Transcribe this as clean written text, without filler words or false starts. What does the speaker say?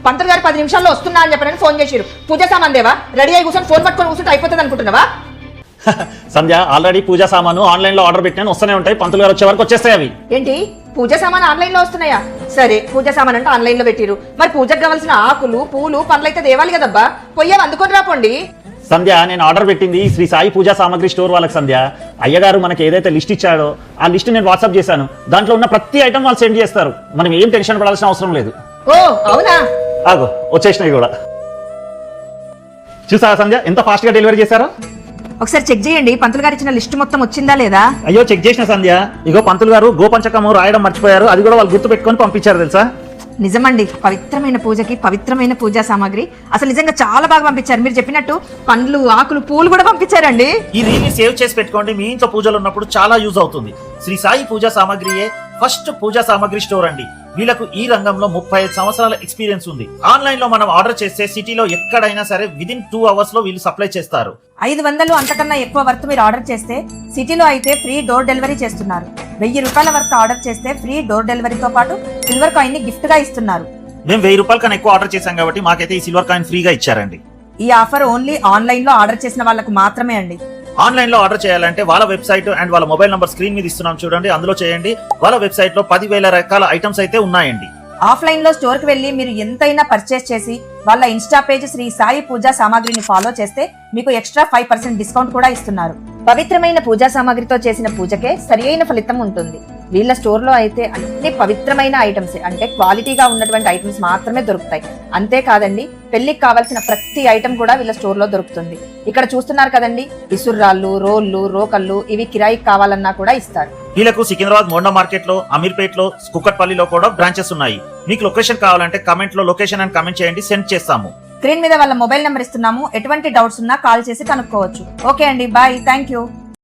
పంతులు గారు 10 నిమిషాల్లో వస్తున్నా అని చెప్పని ఫోన్ చేసిరు. పూజ సామాన్ దేవా రెడీ అయి కూర్చొని ఫోన్ పట్టుకొని కూర్చుంటే అయిపోతుంది అనుకుంటున్నావా? సంధ్య ఆల్రెడీ పూజా సామాను ఆన్లైన్ లో ఆర్డర్ పెట్టాను, వస్తూనే ఉంటాయి. పంతులు గారు వచ్చే వరకు వచ్చేస్తాయి అవి. ఏంటి పూజ సామాన్ ఆన్లైన్ లో వస్తున్నాయా? సరే పూజ సామాన్ అంటే ఆన్లైన్ లో పెట్టిరు, మరి పూజకు కావాల్సిన ఆకులు పూలు పండ్లు అయితే దేవాలి కదబ్బా, పొయ్యేవి అందుకొని రాపోండి. సంధ్య నేను ఆర్డర్ పెట్టింది శ్రీ సాయి పూజా సామాగ్రి స్టోర్ వాళ్ళకి. సంధ్య అయ్యగారు మనకి ఏదైతే లిస్ట్ ఇచ్చాడో ఆ లిస్ట్ నేను వాట్సాప్ చేశాను. దాంట్లో ఉన్న ప్రతి ఐటమ్ వాళ్ళు సెండ్ చేస్తారు, మనం ఏం టెన్షన్ పడాల్సిన అవసరం లేదు. ఓ అవునా? ఆగో వచ్చేసినాయి కూడా. చూసావా సంధ్య ఎంత ఫాస్ట్ గా డెలివరీ చేశారో? ఒకసారి చెక్ చేయండి పంతులు గారు ఇచ్చిన లిస్ట్ మొత్తం వచ్చిందా లేదా. అయ్యో చెక్ చేసిన సంధ్య, ఇగో పంతులు గారు గోపంచకము రాయడం మర్చిపోయారు, అది కూడా వాళ్ళు గుర్తు పెట్టుకొని పంపించారు తెలుసా. నిజమండి, పవిత్రమైన పూజకి పవిత్రమైన పూజా సామాగ్రి అసలు నిజంగా చాలా బాగా పంపించారు. మీరు చెప్పినట్టు పండ్లు ఆకులు పూలు కూడా పంపించారండి. ఈ రీల్ ని సేవ్ చేసి పెట్టుకోండి, మీ ఇంట్లో పూజలు ఉన్నప్పుడు చాలా యూజ్ అవుతుంది. శ్రీ సాయి పూజా సామాగ్రియే ఫస్ట్ పూజా సామాగ్రి స్టోర్ అండి. వీళ్ళకు ఈ రంగంలో 35 సంవత్సరాల ఎక్స్పీరియన్స్ ఉంది. ఆన్లైన్ లో మనం ఆర్డర్ చేస్తే సిటీలో ఎక్కడైనా సరే విదిన్ 2 hours లో వీళ్ళు సప్లై చేస్తారు. 500 అంతకన్నా ఎక్కువ వర్త్ మీరు ఆర్డర్ చేస్తే సిటీలో అయితే ఫ్రీ డోర్ డెలివరీ చేస్తున్నారు. 1000 రూపాయల వర్త్ ఆర్డర్ చేస్తే ఫ్రీ డోర్ డెలివరీతో పాటు సిల్వర్ కాయిన్ ని గిఫ్ట్ గా ఇస్తున్నారు. మేము 1000 రూపాయల కన్నా ఎక్కువ ఆర్డర్ చేశాం కాబట్టి మాకైతే ఈ సిల్వర్ కాయిన్ ఫ్రీగా ఇచ్చారండి. ఈ ఆఫర్ ఓన్లీ ఆన్లైన్ లో ఆర్డర్ చేసిన వాళ్ళకు మాత్రమే అండి. ఆన్లైన్ లో ఆర్డర్ చేయాలంటే వాళ్ళ వెబ్సైట్ అండ్ వాళ్ళ మొబైల్ నంబర్ స్క్రీన్ మీద ఇస్తున్నాం చూడండి, అందులో చేయండి. వాళ్ళ వెబ్సైట్ లో 10,000 రకాల ఐటమ్స్ అయితే ఉన్నాయండి. ఆఫ్లైన్ లో స్టోర్ కి వెళ్లి మీరు ఎంతైనా పర్చేస్ చేసి వాళ్ళ ఇన్స్టా పేజ్ శ్రీ సాయి పూజా సామాగ్రిని ఫాలో చేస్తే మీకు ఎక్స్ట్రా 5% డిస్కౌంట్ కూడా ఇస్తున్నారు. పవిత్రమైన పూజా సామాగ్రితో చేసిన పూజకే సరియైన ఫలితం ఉంటుంది. వీళ్ళ స్టోర్ లో అయితే అన్ని పవిత్రమైన ఐటమ్స్ అంటే క్వాలిటీగా ఉన్నటువంటి ఐటమ్స్ మాత్రమే దొరుకుతాయి. అంతేకాదండి పెళ్లికి కావాల్సిన ప్రతి ఐటమ్ కూడా వీళ్ళ స్టోర్ లో దొరుకుతుంది. ఇక్కడ చూస్తున్నారు కదండి, ఇసుర్రాళ్ళు, రోళ్ళు, రోకళ్ళు ఇవి కిరాయికి కావాలన్నా కూడా ఇస్తారు. వీళ్ళకు సికింద్రాబాద్ మోండా మార్కెట్ లో, అమీర్పేట్ లో, కుక్కట్పల్లిలో కూడా బ్రాంచెస్ ఉన్నాయి. మీకు లొకేషన్ కావాలంటే కమెంట్ లో లొకేషన్ అని కమెంట్ చేయండి, సెండ్ చేస్తాము. స్క్రీన్ మీద వాళ్ళ మొబైల్ నెంబర్ ఇస్తున్నాము, ఎటువంటి డౌట్స్ ఉన్నా కాల్ చేసి కనుక్కోవచ్చు. ఓకే అండి, బాయ్, థ్యాంక్ యూ.